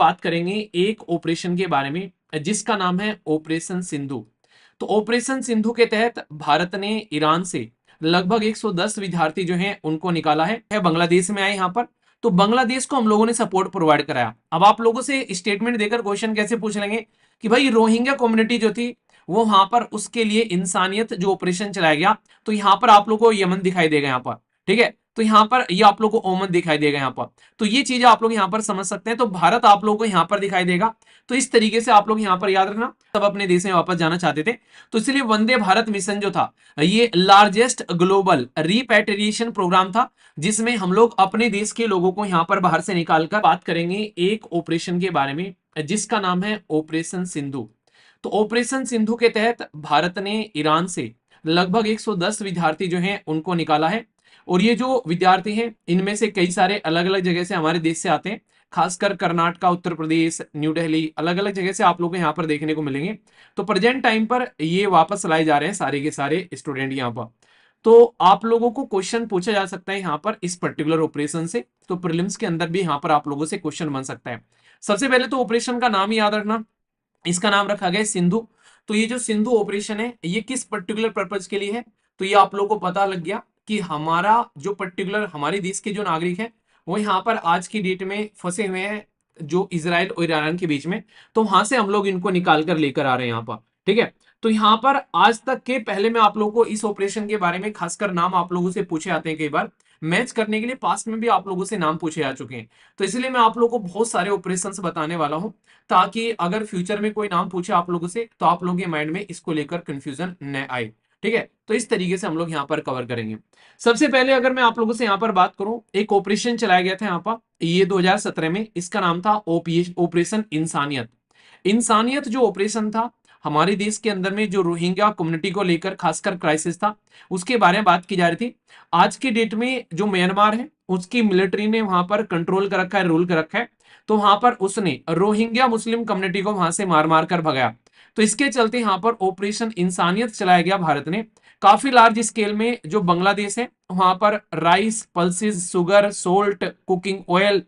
बात करेंगे एक ऑपरेशन के बारे में जिसका नाम है ऑपरेशन सिंधु। तो ऑपरेशन सिंधु के तहत भारत ने ईरान से लगभग 110 विद्यार्थी जो हैं उनको निकाला है बांग्लादेश में आए यहाँ पर। तो बांग्लादेश को हम लोगों ने सपोर्ट प्रोवाइड कराया। अब आप लोगों से स्टेटमेंट देकर क्वेश्चन कैसे पूछ लेंगे कि भाई रोहिंग्या कम्युनिटी जो थी वो वहां पर उसके लिए इंसानियत जो ऑपरेशन चलाया गया, तो यहाँ पर आप लोगों को यमन दिखाई देगा यहाँ पर, ठीक है। तो यहाँ पर ये आप लोग को ओमन दिखाई देगा यहाँ पर। तो ये चीजें आप लोग यहाँ पर समझ सकते हैं। तो भारत आप लोगों को यहाँ पर दिखाई देगा। तो इस तरीके से आप लोग यहाँ पर याद रखना, सब अपने देश में वापस जाना चाहते थे। तो इसलिए वंदे भारत मिशन जो था ये लार्जेस्ट ग्लोबल रिपैट्रिएशन प्रोग्राम था, जिसमें हम लोग अपने देश के लोगों को यहाँ पर बाहर से निकालकर बात करेंगे एक ऑपरेशन के बारे में जिसका नाम है ऑपरेशन सिंधु। तो ऑपरेशन सिंधु के तहत भारत ने ईरान से लगभग 110 विद्यार्थी जो हैं उनको निकाला है। और ये जो विद्यार्थी हैं इनमें से कई सारे अलग अलग जगह से हमारे देश से आते हैं, खासकर कर्नाटक, उत्तर प्रदेश, न्यू दिल्ली, अलग अलग जगह से आप लोग को यहाँ पर देखने को मिलेंगे। तो प्रेजेंट टाइम पर ये वापस लाए जा रहे हैं सारे के सारे स्टूडेंट यहाँ पर। तो आप लोगों को क्वेश्चन पूछा जा सकता है यहाँ पर इस पर्टिकुलर ऑपरेशन से। तो प्रीलिम्स के अंदर भी यहाँ पर आप लोगों से क्वेश्चन बन सकता है। सबसे पहले तो ऑपरेशन का नाम ही याद रखना, इसका नाम रखा गया सिंधु। तो ये जो सिंधु ऑपरेशन है ये किस पर्टिकुलर पर्पज के लिए है, तो ये आप लोगों को पता लग गया कि हमारा जो पर्टिकुलर हमारे देश के जो नागरिक हैं वो यहाँ पर आज की डेट में फंसे हुए हैं जो इजराइल और ईरान के बीच में। तो वहां से हम लोग इनको निकाल कर लेकर आ रहे हैं यहाँ पर, ठीक है। तो यहाँ पर आज तक के पहले में आप लोगों को इस ऑपरेशन के बारे में खासकर नाम आप लोगों से पूछे आते हैं, कई बार मैच करने के लिए पास्ट में भी आप लोगों से नाम पूछे आ चुके हैं। तो इसलिए मैं आप लोगों को बहुत सारे ऑपरेशंस बताने वाला हूं, ताकि अगर फ्यूचर में कोई नाम पूछे आप लोगों से तो आप लोगों के माइंड में इसको लेकर कंफ्यूजन न आए, ठीक है। तो इस तरीके से हम लोग यहाँ पर कवर करेंगे। सबसे पहले अगर मैं आप लोगों से यहाँ पर बात करूं, एक ऑपरेशन चलाया गया था यहाँ पर ये 2017 में, इसका नाम था ऑपरेशन इंसानियत। इंसानियत जो ऑपरेशन था हमारे देश के अंदर में जो रोहिंग्या कम्युनिटी को लेकर खासकर क्राइसिस था उसके बारे में बात की जा रही थी। आज के डेट में जो म्यांमार है उसकी मिलिट्री ने वहां पर कंट्रोल कर रखा है, रूल कर रखा है। तो वहां पर उसने रोहिंग्या मुस्लिम कम्युनिटी को वहां से मार मार कर भगाया। तो इसके चलते यहाँ पर ऑपरेशन इंसानियत चलाया गया भारत ने काफी लार्ज स्केल में। जो बांग्लादेश है वहां पर rice, pulses, sugar, salt, cooking oil,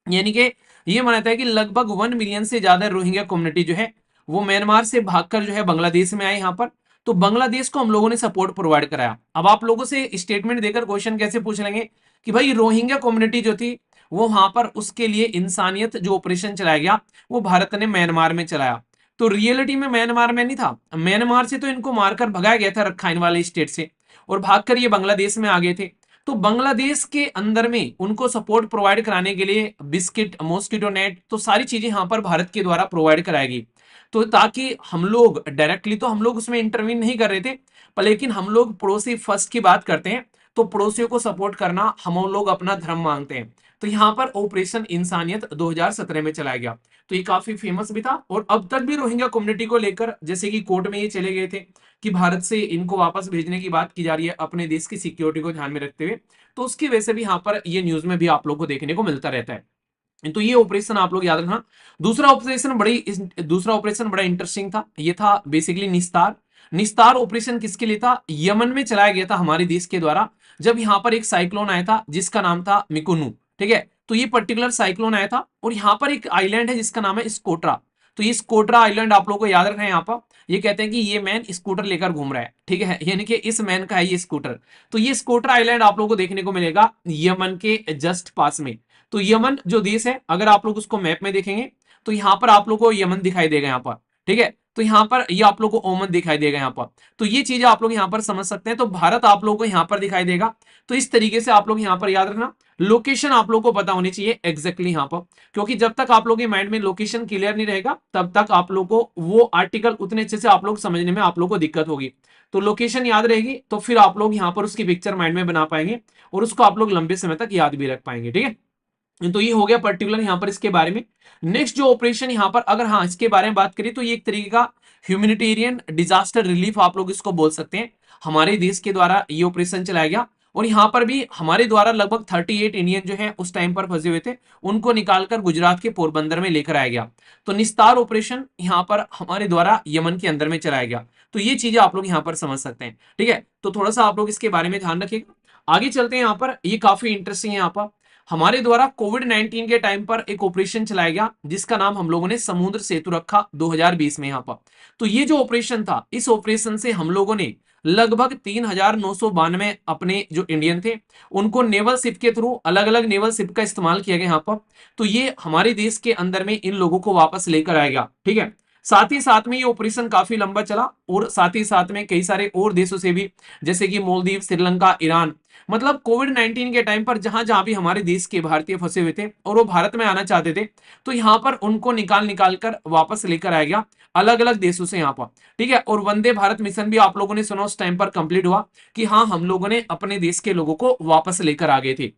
यानी कि ये मानता है कि लगभग 1 मिलियन से ज्यादा रोहिंग्या कम्युनिटी जो है वो म्यांमार से भागकर जो है बांग्लादेश में आए यहाँ पर। तो बांग्लादेश को हम लोगों ने सपोर्ट प्रोवाइड कराया। अब आप लोगों से स्टेटमेंट देकर क्वेश्चन कैसे पूछ लेंगे कि भाई रोहिंग्या कम्युनिटी जो थी वो वहां पर उसके लिए इंसानियत जो ऑपरेशन चलाया गया वो भारत ने म्यांमार में चलाया। तो रियलिटी में म्यांमार में नहीं था, म्यांमार से तो इनको मारकर भगाया गया था रखाइन वाले स्टेट से, और भागकर ये बांग्लादेश में आ गए थे। तो बांग्लादेश के अंदर में उनको सपोर्ट प्रोवाइड कराने के लिए बिस्किट, मॉस्किटो नेट, तो सारी चीजें यहाँ पर भारत के द्वारा प्रोवाइड कराएगी। तो ताकि हम लोग डायरेक्टली तो हम लोग उसमें इंटरवीन नहीं कर रहे थे, पर लेकिन हम लोग पड़ोसी फर्स्ट की बात करते हैं। तो पड़ोसियों को सपोर्ट करना हम लोग अपना धर्म मांगते हैं। तो यहाँ पर ऑपरेशन इंसानियत 2017 में चलाया गया। तो ये काफी फेमस भी था और अब तक भी रोहिंग्या कम्युनिटी को लेकर जैसे कि कोर्ट में ये चले गए थे कि भारत से इनको वापस भेजने की बात की जा रही है अपने देश की सिक्योरिटी को ध्यान में रखते हुए। तो उसकी वजह से भी यहाँ पर ये न्यूज में भी आप लोग को देखने को मिलता रहता है। तो ये ऑपरेशन आप लोग याद रखना। दूसरा ऑपरेशन बड़ा इंटरेस्टिंग था, ये था बेसिकली निस्तार। निस्तार ऑपरेशन किसके लिए था, यमन में चलाया गया था हमारे देश के द्वारा, जब यहाँ पर एक साइक्लोन आया था जिसका नाम था मिकुनु, ठीक है। तो ये पर्टिकुलर साइक्लोन आया था और यहाँ पर एक आइलैंड है जिसका नाम है स्कोट्रा। तो ये स्कोट्रा आइलैंड आप लोगों को याद रखना है। यहाँ पर ये कहते हैं कि ये मैन स्कूटर लेकर घूम रहा है, ठीक है, यानी कि इस मैन का है ये स्कूटर। तो ये स्कोट्रा आइलैंड आप लोगों को देखने को मिलेगा यमन के जस्ट पास में। तो यमन जो देश है अगर आप लोग उसको मैप में देखेंगे तो यहाँ पर आप लोग को यमन दिखाई देगा यहाँ पर, ठीक है। तो यहाँ पर ये आप लोग को ओमन दिखाई देगा यहाँ पर। तो ये चीजें आप लोग यहाँ पर समझ सकते हैं। तो भारत आप लोग को यहाँ पर दिखाई देगा। तो इस तरीके से आप लोग यहाँ पर याद रखना, लोकेशन आप लोग को पता होनी चाहिए एग्जैक्टली यहाँ पर, क्योंकि जब तक आप लोग के माइंड में लोकेशन क्लियर नहीं रहेगा तब तक आप लोग को वो आर्टिकल उतने अच्छे से आप लोग समझने में आप लोग को दिक्कत होगी। तो लोकेशन याद रहेगी तो फिर आप लोग यहाँ पर उसकी पिक्चर माइंड में बना पाएंगे और उसको आप लोग लंबे समय तक याद भी रख पाएंगे, ठीक है। तो ये हो गया पर्टिकुलर यहाँ पर इसके बारे में। नेक्स्ट जो ऑपरेशन यहाँ पर अगर हाँ इसके बारे में बात करें तो ये एक तरीके का ह्यूमैनिटेरियन डिजास्टर रिलीफ आप लोग इसको बोल सकते हैं। हमारे देश के द्वारा ये ऑपरेशन चलाया गया और यहाँ पर भी हमारे द्वारा लगभग 38 इंडियन जो है उस टाइम पर फंसे हुए थे उनको निकालकर गुजरात के पोरबंदर में लेकर आया गया। तो निस्तार ऑपरेशन यहाँ पर हमारे द्वारा यमन के अंदर में चलाया गया। तो ये चीजें आप लोग यहाँ पर समझ सकते हैं, ठीक है। तो थोड़ा सा आप लोग इसके बारे में ध्यान रखिएगा। आगे चलते हैं, यहाँ पर ये काफी इंटरेस्टिंग है। यहाँ पर हमारे द्वारा कोविड 19 के टाइम पर एक ऑपरेशन चलाया गया जिसका नाम हम लोगों ने समुद्र सेतु रखा 2020 में यहां पर। तो ये जो ऑपरेशन था, इस ऑपरेशन से हम लोगों ने लगभग 3,992 अपने जो इंडियन थे उनको नेवल शिप के थ्रू, अलग अलग नेवल शिप का इस्तेमाल किया गया यहाँ पर। तो ये हमारे देश के अंदर में इन लोगों को वापस लेकर आया गया, ठीक है। साथ ही साथ में ये ऑपरेशन काफी लंबा चला और साथ ही साथ में कई सारे और देशों से भी, जैसे कि मालदीव, श्रीलंका, ईरान, मतलब कोविड 19 के टाइम पर जहां जहां भी हमारे देश के भारतीय फंसे हुए थे और वो भारत में आना चाहते थे, तो यहां पर उनको निकाल निकाल कर वापस लेकर आया गया अलग अलग देशों से यहाँ पर, ठीक है। और वंदे भारत मिशन भी आप लोगों ने सुना उस टाइम पर कंप्लीट हुआ कि हाँ, हम लोगों ने अपने देश के लोगों को वापस लेकर आ गए थे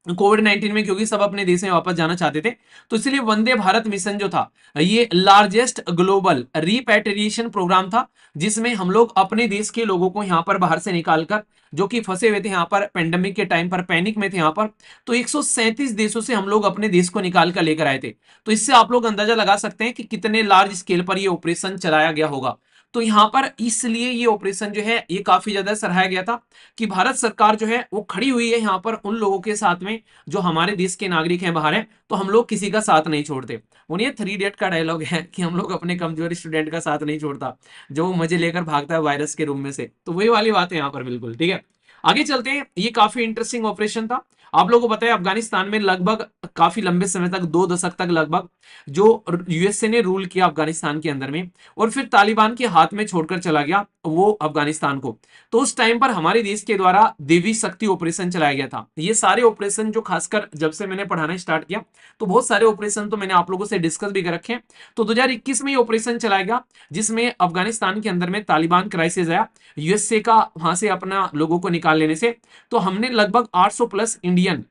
कोविड 19 में, क्योंकि सब अपने देश में वापस जाना चाहते थे। तो इसलिए वंदे भारत मिशन जो था, ये लार्जेस्ट ग्लोबल रिपैट्रिएशन प्रोग्राम था, जिसमें हम लोग अपने देश के लोगों को यहां पर बाहर से निकालकर, जो कि फंसे हुए थे यहाँ पर पेंडेमिक के टाइम पर, पैनिक में थे यहाँ पर, तो 137 देशों से हम लोग अपने देश को निकाल कर लेकर आए थे। तो इससे आप लोग अंदाजा लगा सकते हैं कि कितने लार्ज स्केल पर ये ऑपरेशन चलाया गया होगा। तो यहाँ पर इसलिए ये ऑपरेशन जो है ये काफी ज्यादा सराहा गया था कि भारत सरकार जो है वो खड़ी हुई है यहाँ पर उन लोगों के साथ में जो हमारे देश के नागरिक हैं बाहर हैं, तो हम लोग किसी का साथ नहीं छोड़ते। वो नहीं, 3 इडियट का डायलॉग है कि हम लोग अपने कमजोर स्टूडेंट का साथ नहीं छोड़ता जो मजे लेकर भागता है वायरस के रूम में से। तो वही वाली बात है यहाँ पर, बिल्कुल ठीक है। आगे चलते हैं। ये काफी इंटरेस्टिंग ऑपरेशन था। आप लोगों को पता है अफगानिस्तान में लगभग काफी लंबे समय तक, 2 दशक तक लगभग, जो यूएसए ने रूल किया अफगानिस्तान के अंदर में, और फिर तालिबान के हाथ में छोड़कर चला गया वो अफगानिस्तान को। तो उस टाइम पर हमारे देश के द्वारा देवी शक्ति ऑपरेशन चलाया गया था। ये सारे ऑपरेशन जो खासकर जब से मैंने पढ़ाना स्टार्ट किया, तो बहुत सारे ऑपरेशन तो मैंने आप लोगों से डिस्कस भी कर रखे हैं। तो 2021 में ये ऑपरेशन चलाया गया जिसमें अफगानिस्तान के अंदर में तालिबान क्राइसिस आया, यूएसए का वहां से अपना लोगों को निकाल लेने से। तो हमने लगभग 800 प्लस इंडियन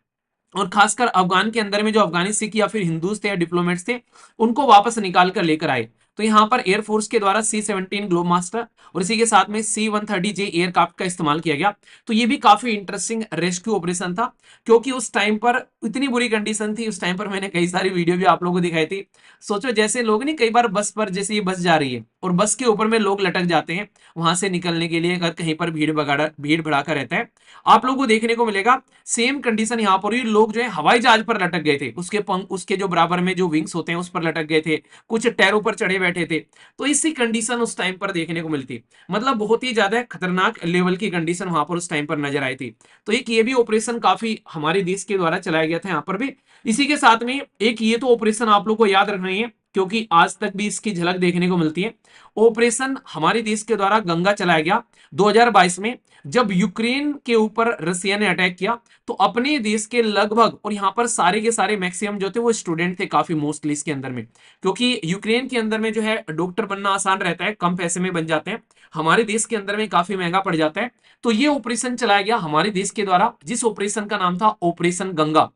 और खासकर अफगान के अंदर में जो अफगानी सिख या फिर हिंदूज थे या डिप्लोमेट्स थे, उनको वापस निकाल कर लेकर आए। तो यहां पर एयरफोर्स के द्वारा C-17 ग्लोब मास्टर और इसी के साथ में C-130J एयरक्राफ्ट का इस्तेमाल किया गया। तो ये भी काफी इंटरेस्टिंग रेस्क्यू ऑपरेशन था, क्योंकि उस टाइम पर इतनी बुरी कंडीशन थी। उस टाइम पर मैंने कई सारी वीडियो भी आप लोगों को दिखाई थी। सोचो जैसे लोग नहीं, कई बार बस पर, जैसे ये बस जा रही है और बस के ऊपर में लोग लटक जाते हैं वहां से निकलने के लिए, अगर कहीं पर भीड़ भड़ाका रहता है, आप लोगों को देखने को मिलेगा सेम कंडीशन यहाँ पर। लोग जो है हवाई जहाज पर लटक गए थे, उसके पंख, उसके जो बराबर में जो विंग्स होते हैं उस पर लटक गए थे, कुछ टैरों पर चढ़े बैठे थे। तो इसी कंडीशन उस टाइम पर देखने को मिलती, मतलब बहुत ही ज्यादा खतरनाक लेवल की कंडीशन वहां पर उस टाइम पर नजर आई थी। तो एक ये भी ऑपरेशन काफी हमारे देश के द्वारा चलाया गया था यहाँ पर भी। इसी के साथ में एक ये तो ऑपरेशन आप लोग को याद रखना है, क्योंकि आज तक भी इसकी झलक देखने को मिलती है। ऑपरेशन हमारे देश के द्वारा गंगा चलाया गया 2022 में, जब यूक्रेन के ऊपर रसिया ने अटैक किया। तो अपने देश के लगभग, और यहां पर सारे के सारे मैक्सिमम जो थे वो स्टूडेंट थे काफी मोस्टली इसके अंदर में, क्योंकि यूक्रेन के अंदर में जो है डॉक्टर बनना आसान रहता है, कम पैसे में बन जाते हैं। हमारे देश के अंदर में काफी महंगा पड़ जाता है। तो ये ऑपरेशन चलाया गया हमारे देश के द्वारा, जिस ऑपरेशन का नाम था ऑपरेशन गंगा।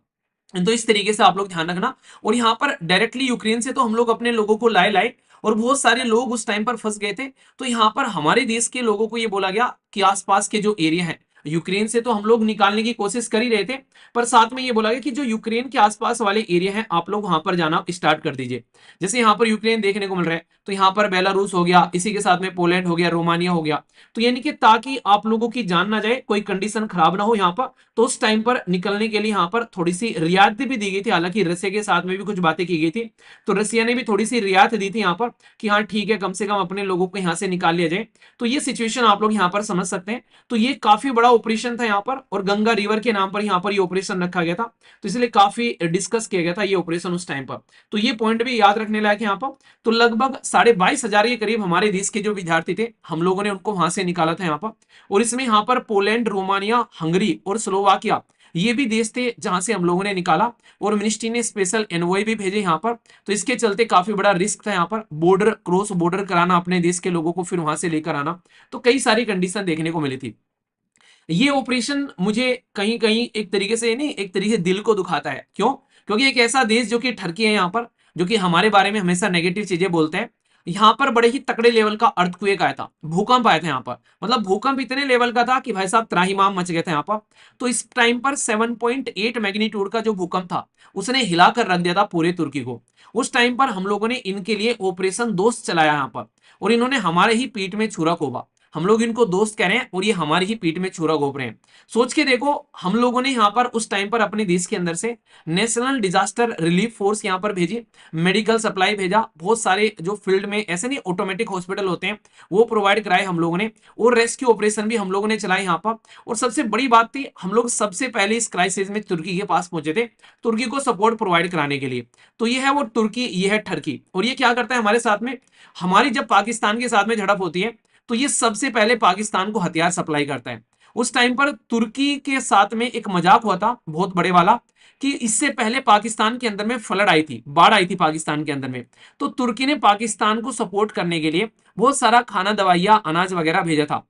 तो इस तरीके से आप लोग ध्यान रखना। और यहाँ पर डायरेक्टली यूक्रेन से तो हम लोग अपने लोगों को लाए, और बहुत सारे लोग उस टाइम पर फंस गए थे। तो यहाँ पर हमारे देश के लोगों को ये बोला गया कि आसपास के जो एरिया है, यूक्रेन से तो हम लोग निकालने की कोशिश कर ही रहे थे, पर साथ में ये बोला गया कि जो यूक्रेन के आसपास वाले एरिया है आप लोग वहां पर जाना स्टार्ट कर दीजिए। जैसे यहाँ पर यूक्रेन देखने को मिल रहा है, तो यहाँ पर बेलारूस हो गया, इसी के साथ में पोलैंड हो गया, रोमानिया हो गया। तो यानी कि ताकि आप लोगों की जान ना जाए, कोई कंडीशन खराब ना हो यहाँ पर, तो उस टाइम पर निकलने के लिए यहाँ पर थोड़ी सी रियायत भी दी गई थी। हालांकि रसिया के साथ में भी कुछ बातें की गई थी, तो रसिया ने भी थोड़ी सी रियायत दी थी यहाँ पर कि हाँ ठीक है, कम से कम अपने लोगों को यहाँ से निकाल लिया जाए। तो ये सिचुएशन आप लोग यहाँ पर समझ सकते हैं। तो ये काफी बड़ा ऑपरेशन था यहाँ पर, और गंगा रिवर के नाम पर यहाँ पर ये ऑपरेशन रखा गया था। तो इसलिए काफी डिस्कस किया गया था ये ऑपरेशन उस टाइम पर। तो ये पॉइंट भी याद रखने लायक है यहाँ पर। तो लगभग 22,500 के करीब हमारे देश के जो विद्यार्थी थे, हम लोगों ने उनको वहां से निकाला था यहाँ पर। और इसमें यहाँ पर पोलैंड, रोमानिया, हंगरी और स्लोवाकिया, ये भी देश थे जहां से हम लोगों ने निकाला। और मिनिस्ट्री ने स्पेशल एनवॉय भी भेजे यहाँ पर। तो इसके चलते काफी बड़ा रिस्क था यहाँ पर, बॉर्डर क्रॉस बॉर्डर कराना अपने देश के लोगों को, फिर वहां से लेकर आना। तो कई सारी कंडीशन देखने को मिली थी। ये ऑपरेशन मुझे कहीं कहीं एक तरीके से नहीं, एक तरीके से दिल को दुखाता है। क्यों? क्योंकि एक ऐसा देश जो कि ठरकी है यहाँ पर, जो कि हमारे बारे में हमेशा नेगेटिव चीजें बोलते हैं, यहाँ पर बड़े ही तकड़े लेवल का अर्थक्वेक आया था, भूकंप आया था यहाँ पर। मतलब भूकंप इतने लेवल का था कि भाई साहब त्राहिमाम मच गए थे यहाँ पर। तो इस टाइम पर 7.8 मैग्नीट्यूड का जो भूकंप था, उसने हिलाकर रख दिया था पूरे तुर्की को। उस टाइम पर हम लोगों ने इनके लिए ऑपरेशन दोस्त चलाया यहाँ पर, और इन्होंने हमारे ही पीठ में छुरा कोबा। हम लोग इनको दोस्त कह रहे हैं और ये हमारी ही पीठ में छुरा घोंप रहे हैं। सोच के देखो, हम लोगों ने यहाँ पर उस टाइम पर अपने देश के अंदर से नेशनल डिजास्टर रिलीफ फोर्स यहाँ पर भेजी, मेडिकल सप्लाई भेजा, बहुत सारे जो फील्ड में ऐसे नहीं ऑटोमेटिक हॉस्पिटल होते हैं वो प्रोवाइड कराए हम लोगों ने, और रेस्क्यू ऑपरेशन भी हम लोगों ने चलाए यहाँ पर। और सबसे बड़ी बात थी, हम लोग सबसे पहले इस क्राइसिस में तुर्की के पास पहुंचे थे, तुर्की को सपोर्ट प्रोवाइड कराने के लिए। तो ये है वो तुर्की, ये है टर्की। और ये क्या करता है हमारे साथ में, हमारी जब पाकिस्तान के साथ में झड़प होती है तो ये सबसे पहले पाकिस्तान को हथियार सप्लाई करता है। उस टाइम पर तुर्की के साथ में एक मजाक हुआ था बहुत बड़े वाला, कि इससे पहले पाकिस्तान के अंदर में फ्लड आई थी, बाढ़ आई थी पाकिस्तान के अंदर में, तो तुर्की ने पाकिस्तान को सपोर्ट करने के लिए बहुत सारा खाना, दवाइयां, अनाज वगैरह भेजा था।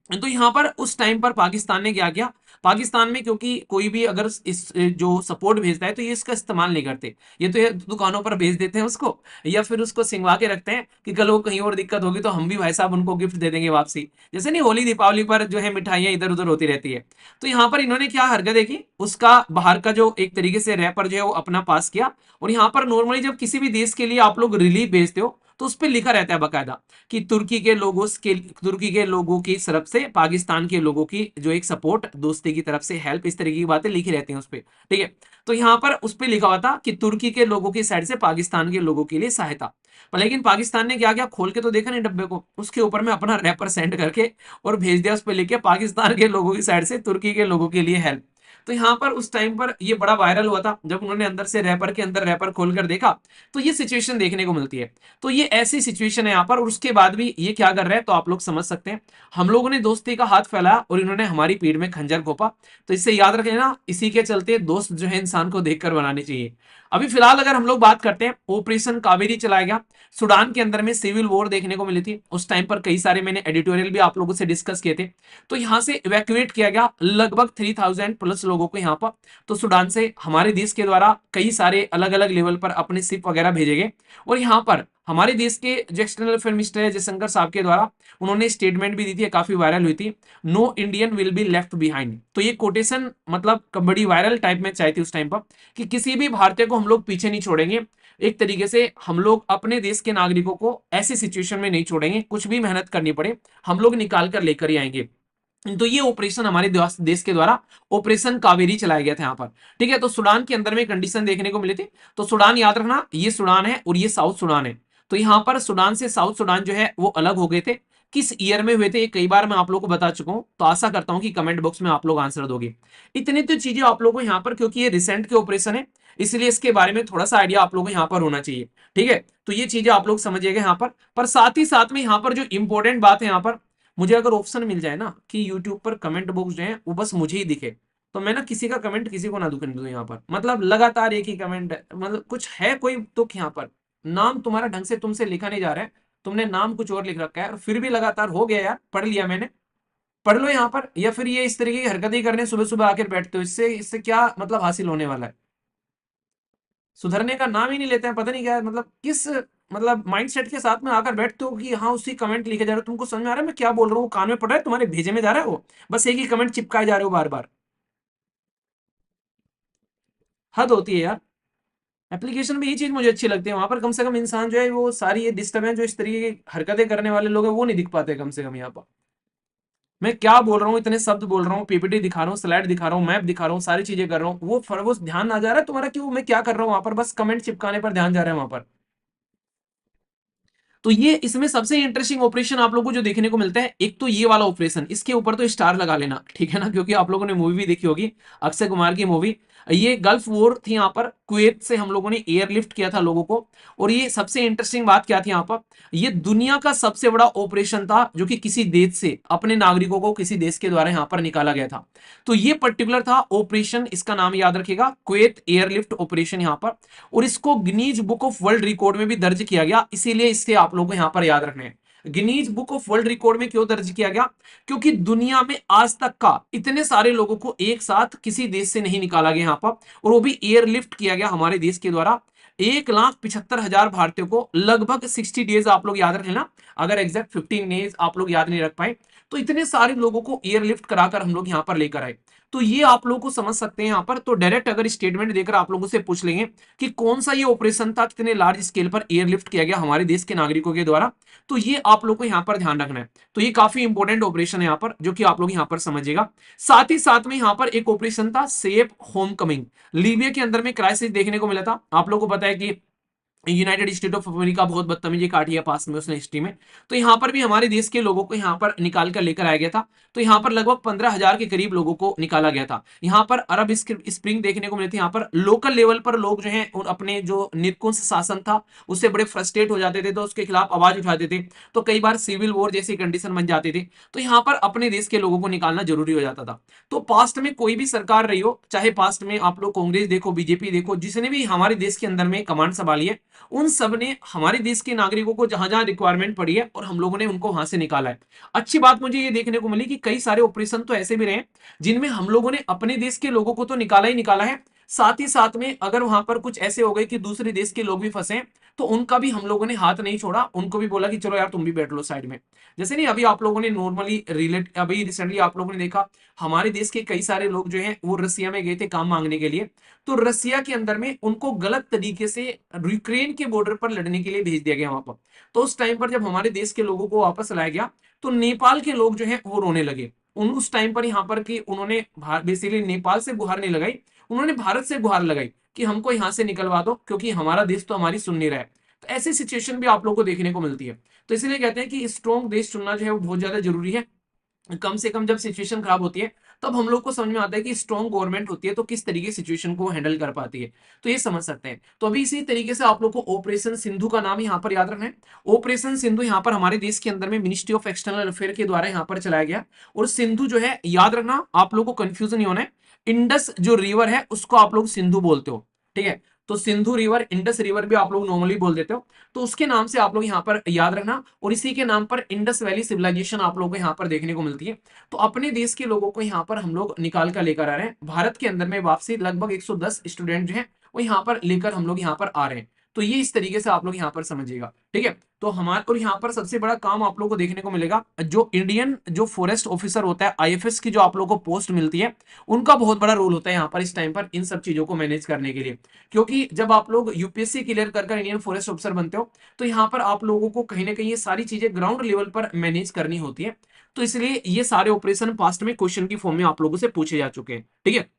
तो यहां पर उस टाइम पर पाकिस्तान ने क्या किया, पाकिस्तान में क्योंकि कोई भी अगर इस जो सपोर्ट भेजता है तो ये इसका इस्तेमाल नहीं करते, ये तो ये दुकानों पर भेज देते हैं उसको, या फिर उसको सिंगवा के रखते हैं कि कल को कहीं और दिक्कत होगी तो हम भी भाई साहब उनको गिफ्ट दे देंगे वापसी, जैसे नहीं होली दीपावली पर जो है मिठाइयां इधर उधर होती रहती है। तो यहाँ पर इन्होंने क्या हरकत देखी, उसका बाहर का जो एक तरीके से रैपर जो है वो अपना पास किया, और यहाँ पर नॉर्मली जब किसी भी देश के लिए आप लोग रिलीफ भेजते हो तो उस पर लिखा रहता है बकायदा कि तुर्की के लोगों की तरफ से पाकिस्तान के लोगों की जो एक सपोर्ट, दोस्ती की तरफ से हेल्प, इस तरह की बातें लिखी रहती हैं उस पर, ठीक है। तो यहाँ पर उस पर लिखा हुआ था कि तुर्की के लोगों की साइड से पाकिस्तान के लोगों के लिए सहायता। पर लेकिन पाकिस्तान ने क्या किया, खोल के तो देखा नहीं डब्बे को, उसके ऊपर में अपना रैपर सेंड करके और भेज दिया, उस पर लिख के पाकिस्तान के लोगों की साइड से तुर्की के लोगों के लिए हेल्प। तो यहाँ पर उस टाइम पर ये बड़ा वायरल हुआ था, जब उन्होंने अंदर से रैपर के अंदर रैपर खोलकर देखा तो ये सिचुएशन देखने को मिलती है। तो ये ऐसी सिचुएशन है यहाँ पर, और उसके बाद भी ये क्या कर रहे हैं तो आप लोग समझ सकते हैं, हम लोगों ने दोस्ती का हाथ फैलाया और इन्होंने हमारी पीठ में खंजर घोंपा। तो इससे याद रखें ना, इसी के चलते दोस्त जो है इंसान को देखकर बनाने चाहिए। अभी फिलहाल अगर हम लोग बात करते हैं, ऑपरेशन कावेरी चलाया गया, सूडान के अंदर में सिविल वॉर देखने को मिली थी उस टाइम पर, कई सारे मैंने एडिटोरियल भी आप लोगों से डिस्कस किए थे। तो यहां से इवैक्यूएट किया गया लगभग 3000 प्लस लोगों को यहाँ पर। तो सूडान से हमारे देश के द्वारा कई सारे अलग अलग लेवल पर अपने शिप वगैरह भेजे गए, और यहाँ पर हमारे देश के जो एक्सटर्नल अफेयर मिनिस्टर है जयशंकर साहब के द्वारा उन्होंने स्टेटमेंट भी दी थी, काफी वायरल हुई थी, no Indian will be left behind. तो ये कोटेशन मतलब बड़ी वायरल टाइप में चाहिए थी उस टाइम पर, कि किसी भी भारतीय को हम लोग पीछे नहीं छोड़ेंगे। एक तरीके से हम लोग अपने देश के नागरिकों को ऐसी सिचुएशन में नहीं छोड़ेंगे, कुछ भी मेहनत करनी पड़े हम लोग निकाल कर लेकर ही आएंगे। तो ये ऑपरेशन हमारे देश के द्वारा ऑपरेशन कावेरी चलाया गया था यहाँ पर, ठीक है। तो सूडान के अंदर में कंडीशन देखने को मिली थी। तो सूडान याद रखना, ये सूडान है और ये साउथ सूडान है। तो यहाँ पर सूडान से साउथ सूडान जो है वो अलग हो गए थे। किस ईयर में हुए थे ये कई बार मैं आप लोगों को बता चुका हूं, तो आशा करता हूं कि कमेंट बॉक्स में आप लोग आंसर दोगे। इतनी तो चीजें आप लोगों को यहाँ पर, क्योंकि ये रिसेंट के ऑपरेशन है इसलिए इसके बारे में थोड़ा सा आइडिया आप लोगों को यहाँ पर होना चाहिए, ठीक है। तो ये चीजें आप लोग समझिएगा यहाँ पर साथ ही साथ में यहाँ पर जो इंपॉर्टेंट बात है यहाँ पर, मुझे अगर ऑप्शन मिल जाए ना कि यूट्यूब पर कमेंट बॉक्स जो है वो बस मुझे ही दिखे, तो मैं ना किसी का कमेंट किसी को ना दुखने दूं यहाँ पर, मतलब लगातार एक ही कमेंट है, मतलब कुछ है कोई दुख यहाँ पर, नाम तुम्हारा ढंग से तुमसे लिखा नहीं जा रहा है, तुमने नाम कुछ और लिख रखा है और फिर भी लगातार हो गया यार, पढ़ लिया मैंने, पढ़ लो यहाँ पर। या फिर ये इस तरीके की हरकतें करने सुबह सुबह आकर बैठते हो, इससे इससे क्या मतलब हासिल होने वाला है, सुधरने का नाम ही नहीं लेते हैं, पता नहीं क्या है, मतलब किस मतलब माइंडसेट के साथ में आकर बैठते हो कि हाँ उसी कमेंट लिखे जा रहे हो, तुमको समझ में आ रहा है मैं क्या बोल रहा हूँ, कान में पड़ रहा है, तुम्हारे भेजे में जा रहा है वो, बस एक ही कमेंट चिपकाए जा रहे हो बार बार, हद होती है यार। एप्लीकेशन में ये चीज मुझे अच्छी लगती है, वहां पर कम से कम इंसान जो है वो सारी ये डिस्टर्बेंस जो इस तरीके की हरकतें करने वाले लोग हैं वो नहीं दिख पाते कम से कम यहाँ पर। मैं क्या बोल रहा हूँ, इतने शब्द बोल रहा हूँ, पीपीटी दिखा रहा हूँ, स्लाइड दिखा रहा हूँ, मैप दिखा रहा हूँ, सारी चीजें कर रहा हूँ, वो ध्यान आ जा रहा है तुम्हारा कि वो मैं क्या कर रहा हूँ वहां पर, बस कमेंट चिपकाने पर ध्यान जा रहा है वहां पर। तो ये इसमें सबसे इंटरेस्टिंग ऑपरेशन आप लोगों को जो देखने को मिलता है, एक तो ये वाला ऑपरेशन, इसके ऊपर तो स्टार लगा लेना, ठीक है ना, क्योंकि आप लोगों ने मूवी भी देखी होगी, अक्षय कुमार की मूवी। ये गल्फ वॉर थी यहाँ पर, कुवैत से हम लोगों ने एयरलिफ्ट किया था लोगों को। और ये सबसे इंटरेस्टिंग बात क्या थी यहाँ पर, ये दुनिया का सबसे बड़ा ऑपरेशन था जो कि किसी देश से अपने नागरिकों को किसी देश के द्वारा यहाँ पर निकाला गया था। तो ये पर्टिकुलर था ऑपरेशन, इसका नाम याद रखिएगा, कुवैत एयरलिफ्ट ऑपरेशन यहाँ पर। और इसको Guinness book of world record में भी दर्ज किया गया, इसीलिए इससे आप लोगों को यहाँ पर याद रखने हैं। Guinness book of world record में क्यों दर्ज किया गया, क्योंकि दुनिया में आज तक का इतने सारे लोगों को एक साथ किसी देश से नहीं निकाला गया यहाँ पर, और वो भी एयरलिफ्ट किया गया हमारे देश के द्वारा। 1,75,000 भारतीयों को लगभग 60 डेज आप लोग याद रख लेना, अगर एग्जैक्ट 15 डेज आप लोग याद नहीं रख पाए, तो इतने सारे लोगों को एयरलिफ्ट कराकर हम लोग यहाँ पर लेकर आए। तो ये आप लोगों को समझ सकते हैं यहाँ पर। तो डायरेक्ट अगर स्टेटमेंट देकर आप लोगों से पूछ लेंगे कि कौन सा ये ऑपरेशन था, कितने लार्ज स्केल पर एयरलिफ्ट किया गया हमारे देश के नागरिकों के द्वारा, तो ये आप लोग को यहाँ पर ध्यान रखना है। तो ये काफी इंपॉर्टेंट ऑपरेशन है यहाँ पर, जो कि आप लोग यहाँ पर समझिएगा। साथ ही साथ में यहाँ पर एक ऑपरेशन था सेफ होम कमिंग। लीबिया के अंदर में क्राइसिस देखने को मिला था। आप लोग को पता है कि यूनाइटेड स्टेट ऑफ अमेरिका बहुत बदतमीजी काटी है पास में उसने हिस्ट्री में। तो यहाँ पर भी हमारे देश के लोगों को यहाँ पर निकाल कर लेकर आया गया था। तो यहाँ पर लगभग 15,000 के करीब लोगों को निकाला गया था। यहाँ पर अरब स्प्रिंग देखने को मिली थी। यहाँ पर लोकल लेवल पर लोग जो है अपने जो निरंकुश शासन था उससे बड़े फ्रस्ट्रेट हो जाते थे, तो उसके खिलाफ आवाज उठाते थे, तो कई बार सिविल वॉर जैसी कंडीशन बन जाती थी। तो यहाँ पर अपने देश के लोगों को निकालना जरूरी हो जाता था। तो पास्ट में कोई भी सरकार रही हो, चाहे पास्ट में आप लोग कांग्रेस देखो, बीजेपी देखो, जिसने भी हमारे देश के अंदर में कमांड संभाली है, उन सब ने हमारे देश के नागरिकों को जहां जहां रिक्वायरमेंट पड़ी है और हम लोगों ने उनको वहां से निकाला है। अच्छी बात मुझे ये देखने को मिली कि कई सारे ऑपरेशन तो ऐसे भी रहे जिनमें हम लोगों ने अपने देश के लोगों को तो निकाला ही निकाला है, साथ ही साथ में अगर वहां पर कुछ ऐसे हो गए कि दूसरे देश के लोग भी फंसे, तो उनका भी हम लोगों ने हाथ नहीं छोड़ा, उनको भी बोला कि चलो यार तुम भी बैठ लो साइड में। जैसे नहीं अभी आप लोगों ने नॉर्मली अभी रिसेंटली आप लोगों ने देखा हमारे देश के कई सारे लोग जो हैं वो रसिया में गए थे काम मांगने के लिए। तो रसिया के अंदर में उनको गलत तरीके से यूक्रेन के बॉर्डर पर लड़ने के लिए भेज दिया गया वहां पर। तो उस टाइम पर जब हमारे देश के लोगों को वापस लाया गया, तो नेपाल के लोग जो है वो रोने लगे। उस टाइम पर यहाँ पर कि उन्होंने बेसिकली नेपाल से गुहार नहीं लगाई, उन्होंने भारत से गुहार लगाई कि हमको यहाँ से निकलवा दो, क्योंकि हमारा देश तो हमारी सुन नहीं रहा है। तो ऐसी सिचुएशन भी आप लोगों को देखने को मिलती है। तो इसलिए कहते हैं कि स्ट्रॉन्ग देश चुनना जो है वो बहुत ज्यादा जरूरी है। कम से कम जब सिचुएशन खराब होती है तब हम लोग को समझ में आता है कि स्ट्रॉन्ग गवर्नमेंट होती है तो किस तरीके सिचुएशन को हैंडल कर पाती है। तो ये समझ सकते हैं। तो अभी इसी तरीके से आप लोग को ऑपरेशन सिंधु का नाम यहाँ पर याद रखना है। ऑपरेशन सिंधु यहाँ पर हमारे देश के अंदर में मिनिस्ट्री ऑफ एक्सटर्नल अफेयर के द्वारा यहाँ पर चलाया गया। और सिंधु जो है याद रखना, आप लोग को कंफ्यूजन नहीं होना है। इंडस जो रिवर है उसको आप लोग सिंधु बोलते हो, ठीक है। तो सिंधु रिवर, इंडस रिवर भी आप लोग नॉर्मली बोल देते हो, तो उसके नाम से आप लोग यहाँ पर याद रखना। और इसी के नाम पर इंडस वैली सिविलाइजेशन आप लोगों को यहाँ पर देखने को मिलती है। तो अपने देश के लोगों को यहाँ पर हम लोग निकाल कर लेकर आ रहे हैं। भारत के अंदर में वापसी लगभग 110 स्टूडेंट जो हैं वो यहाँ पर लेकर हम लोग यहाँ पर आ रहे हैं। तो ये इस तरीके से आप लोग यहाँ पर समझिएगा, ठीक है। तो हमारे और यहाँ पर सबसे बड़ा काम आप लोगों को देखने को मिलेगा, जो इंडियन जो फॉरेस्ट ऑफिसर होता है, आईएफएस की जो आप लोगों को पोस्ट मिलती है, उनका बहुत बड़ा रोल होता है यहाँ पर इस टाइम पर इन सब चीजों को मैनेज करने के लिए। क्योंकि जब आप लोग यूपीएससी क्लियर कर इंडियन फॉरेस्ट ऑफिसर बनते हो, तो यहाँ पर आप लोगों को कहीं ना कहीं ये सारी चीजें ग्राउंड लेवल पर मैनेज करनी होती है। तो इसलिए ये सारे ऑपरेशन पास्ट में क्वेश्चन की फॉर्म में आप लोगों से पूछे जा चुके हैं, ठीक है।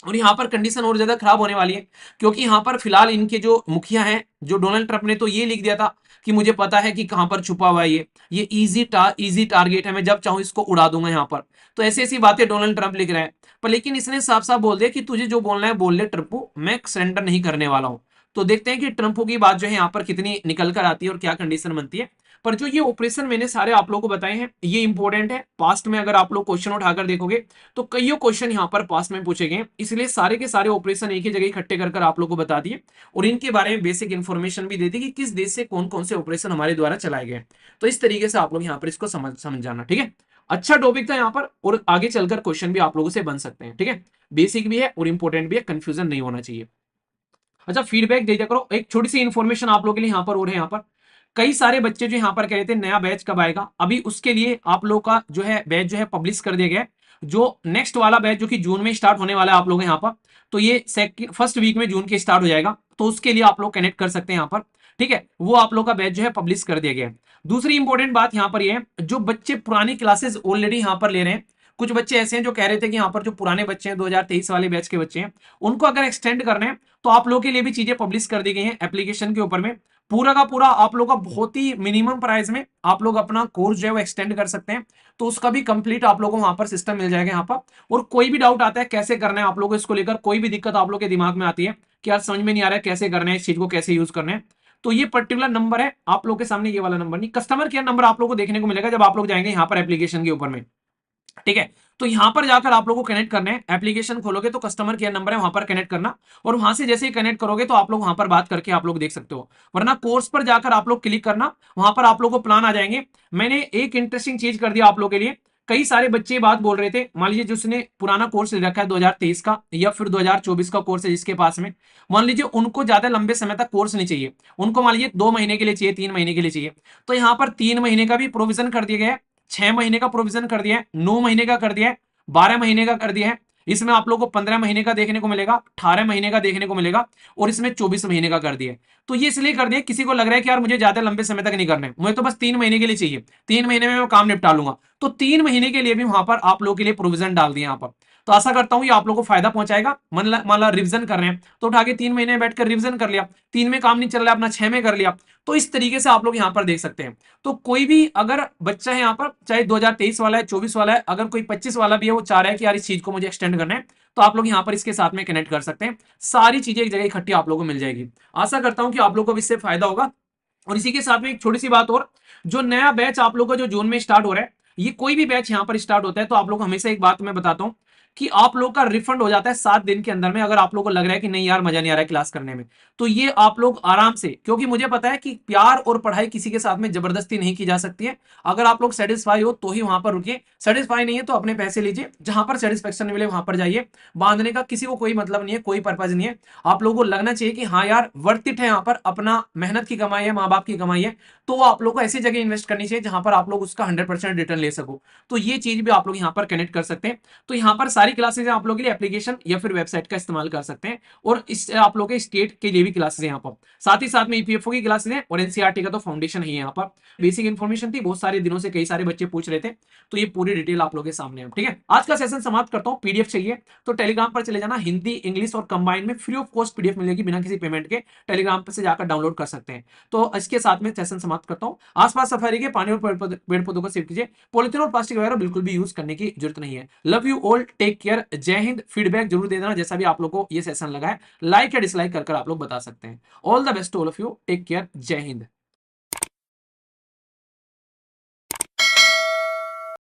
और यहाँ पर कंडीशन और ज्यादा खराब होने वाली है, क्योंकि यहाँ पर फिलहाल इनके जो मुखिया हैं, जो डोनाल्ड ट्रंप ने तो ये लिख दिया था कि मुझे पता है कि कहां पर छुपा हुआ है ये इजी टारगेट है, मैं जब चाहूं इसको उड़ा दूंगा यहाँ पर। तो ऐसी ऐसी बातें डोनाल्ड ट्रंप लिख रहे हैं। पर लेकिन इसने साफ साफ बोल दिया कि तुझे जो बोलना है बोल ले ट्रंपो, मैं सरेंडर नहीं करने वाला हूं। तो देखते हैं कि ट्रंपो की बात जो है यहाँ पर कितनी निकल कर आती है और क्या कंडीशन बनती है। पर जो ये ऑपरेशन मैंने सारे आप लोगों को बताए हैं ये इंपॉर्टेंट है। पास्ट में अगर आप लोग क्वेश्चन उठाकर देखोगे तो कईयों क्वेश्चन यहाँ पर पास्ट में पूछे गए, इसलिए सारे के सारे ऑपरेशन एक ही जगह इकट्ठे कर आप लोग को बता दिए और इनके बारे में बेसिक इन्फॉर्मेशन भी दे दी कि किस देश से कौन कौन से ऑपरेशन हमारे द्वारा चलाए गए। तो इस तरीके से आप लोग यहाँ पर इसको समझ जाना, ठीक है। अच्छा टॉपिक था यहाँ पर और आगे चलकर क्वेश्चन भी आप लोगों से बन सकते हैं, ठीक है। बेसिक भी है और इंपॉर्टेंट भी है, कंफ्यूजन नहीं होना चाहिए। अच्छा फीडबैक दे दिया करो। एक छोटी सी इन्फॉर्मेशन आप लोगों के लिए यहाँ पर और है। यहाँ पर कई सारे बच्चे जो यहाँ पर कह रहे थे नया बैच कब आएगा, अभी उसके लिए आप लोग का जो है बैच जो है पब्लिश कर दिया गया है। जो नेक्स्ट वाला बैच जो कि जून में स्टार्ट होने वाला है आप लोग यहाँ पर, तो ये फर्स्ट वीक में जून के स्टार्ट हो जाएगा। तो उसके लिए आप लोग कनेक्ट कर सकते हैं यहाँ पर, ठीक है। वो आप लोग का बैच जो है पब्लिश कर दिया गया है। दूसरी इंपॉर्टेंट बात यहाँ पर ये है, जो बच्चे पुरानी क्लासेस ऑलरेडी यहाँ पर ले रहे हैं, कुछ बच्चे ऐसे हैं जो कह रहे थे कि यहाँ पर जो पुराने बच्चे हैं 2023 वाले बैच के बच्चे हैं उनको अगर एक्सटेंड करने हैं तो आप लोगों के लिए भी चीजें पब्लिश कर दी गई हैं एप्लीकेशन के ऊपर में। पूरा का पूरा आप लोग का बहुत ही मिनिमम प्राइस में आप लोग अपना कोर्स जो है वो एक्सटेंड कर सकते हैं। तो उसका भी कंप्लीट आप लोगों को वहां पर सिस्टम मिल जाएगा यहाँ पर। और कोई भी डाउट आता है कैसे करना है आप लोगों को, इसको लेकर कोई भी दिक्कत आप लोग के दिमाग में आती है कि यार समझ में नहीं आ रहा है कैसे करना है, इस चीज को कैसे यूज करना है, तो ये पर्टिकुलर नंबर है आप लोग के सामने, ये वाला नंबर नहीं, कस्टमर केयर नंबर आप लोग को देखने को मिलेगा जब आप लोग जाएंगे यहाँ पर एप्लीकेशन के ऊपर में, ठीक है। तो यहां पर जाकर आप लोगों को कनेक्ट करना है, एप्लीकेशन खोलोगे तो कस्टमर केयर नंबर है वहां पर कनेक्ट करना, और वहां से जैसे ही कनेक्ट करोगे तो आप लोग वहां पर बात करके आप लोग देख सकते हो। वरना कोर्स पर जाकर आप लोग क्लिक करना, वहां पर आप लोग को प्लान आ जाएंगे। मैंने एक इंटरेस्टिंग चीज कर दिया आप लोग के लिए, कई सारे बच्चे बात बोल रहे थे, मान लीजिए जिसने पुराना कोर्स ले रखा है 2023 का या फिर 2024 का कोर्स है जिसके पास में, मान लीजिए उनको ज्यादा लंबे समय तक कोर्स नहीं चाहिए, उनको मान लीजिए 2 महीने के लिए चाहिए, 3 महीने के लिए चाहिए, तो यहाँ पर 3 महीने का भी प्रोविजन कर दिया गया है, 6 महीने का प्रोविजन कर दिया है, 9 महीने का कर दिया है, 12 महीने का कर दिया है। इसमें आप लोगों को 15 महीने का देखने को मिलेगा, 18 महीने का देखने को मिलेगा, और इसमें 24 महीने का कर दिया। तो ये इसलिए कर दिया, किसी को लग रहा है कि यार मुझे ज्यादा लंबे समय तक नहीं करना है, मुझे तो बस 3 महीने के लिए चाहिए, 3 महीने में मैं काम निपटा लूंगा, तो 3 महीने के लिए भी वहां पर आप लोगों के लिए प्रोविजन डाल दिया यहाँ पर। तो आशा करता हूं ये आप लोगों को फायदा पहुंचाएगा। मान ला रिविजन कर रहे हैं तो उठा के 3 महीने में बैठकर रिविजन कर लिया, 3 में काम नहीं चल रहा है अपना 6 में कर लिया। तो इस तरीके से आप लोग यहाँ पर देख सकते हैं। तो कोई भी अगर बच्चा है यहाँ पर, चाहे 2023 वाला है, 24 वाला है, अगर कोई 25 वाला भी है, वो चाह रहा है कि यार इस चीज को मुझे एक्सटेंड करना है, तो आप लोग यहाँ पर इसके साथ में कनेक्ट कर सकते हैं। सारी चीजें एक जगह इकट्ठी आप लोगों को मिल जाएगी। आशा करता हूं कि आप लोगों को इससे फायदा होगा। और इसी के साथ में एक छोटी सी बात और, जो नया बैच आप लोगों का जो जून में स्टार्ट हो रहा है, ये कोई भी बैच यहां पर स्टार्ट होता है तो आप लोग को हमेशा एक बात मैं बताता हूं कि आप लोग का रिफंड हो जाता है 7 दिन के अंदर में। अगर आप लोग को लग रहा है कि नहीं यार मजा नहीं आ रहा है क्लास करने में, तो ये आप लोग आराम से, क्योंकि मुझे पता है कि प्यार और पढ़ाई किसी के साथ में जबरदस्ती नहीं की जा सकती है। अगर आप लोग सेटिस्फाई हो तो ही वहां पर रुकिए, सेटिस्फाई नहीं है तो अपने पैसे लीजिए, जहां पर सेटिस्फेक्शन मिले वहां पर जाइए। बांधने का किसी को कोई मतलब नहीं है, कोई पर्पज नहीं है। आप लोगों को लगना चाहिए कि हाँ यार वर्थ इट है, यहाँ पर अपना मेहनत की कमाई है, माँ बाप की कमाई है, तो आप लोग को ऐसी जगह इन्वेस्ट करनी चाहिए जहां पर आप लोग उसका 100% रिटर्न ले सको। तो ये चीज भी आप लोग यहाँ पर कनेक्ट कर सकते हैं। तो यहाँ पर सारी क्लासेज आप लोग के लिए एप्लीकेशन या फिर वेबसाइट का इस्तेमाल कर सकते हैं, और इस आप लोग के स्टेट के लिए भी क्लासेज है यहाँ पर, साथ ही साथ में ईपीएफओ की क्लासेज है, और एनसीईआरटी का तो फाउंडेशन ही है। यहाँ पर बेसिक इन्फॉर्मेशन थी, बहुत सारे दिनों से कई सारे बच्चे पूछ रहे थे, तो ये पूरी डिटेल आप लोग के सामने है। ठीक है, आज का सेशन समाप्त करता हूँ। पीडीएफ चाहिए तो टेलीग्राम पर चले जाना, हिंदी इंग्लिश और कंबाइन में फ्री ऑफ कॉस्ट पीडीएफ मिलेगी बिना किसी पेमेंट के, टेलीग्राम पर से जाकर डाउनलोड कर सकते हैं। तो इसके साथ में सेशन समाप्त करता हूँ। आसपास सफाई के पानी और पेड़ पौधों को सेव कीजिए, पॉलिथीन और प्लास्टिक वगैरह बिल्कुल भी यूज करने की जरूरत नहीं है। Love you all, take care, Jai Hind. Feedback जरूर दे देना जैसा भी आप लोग को ये सेशन लगा है, लाइक या डिसलाइक कर आप लोग बता सकते हैं। All the best all of you, take care, Jai Hind.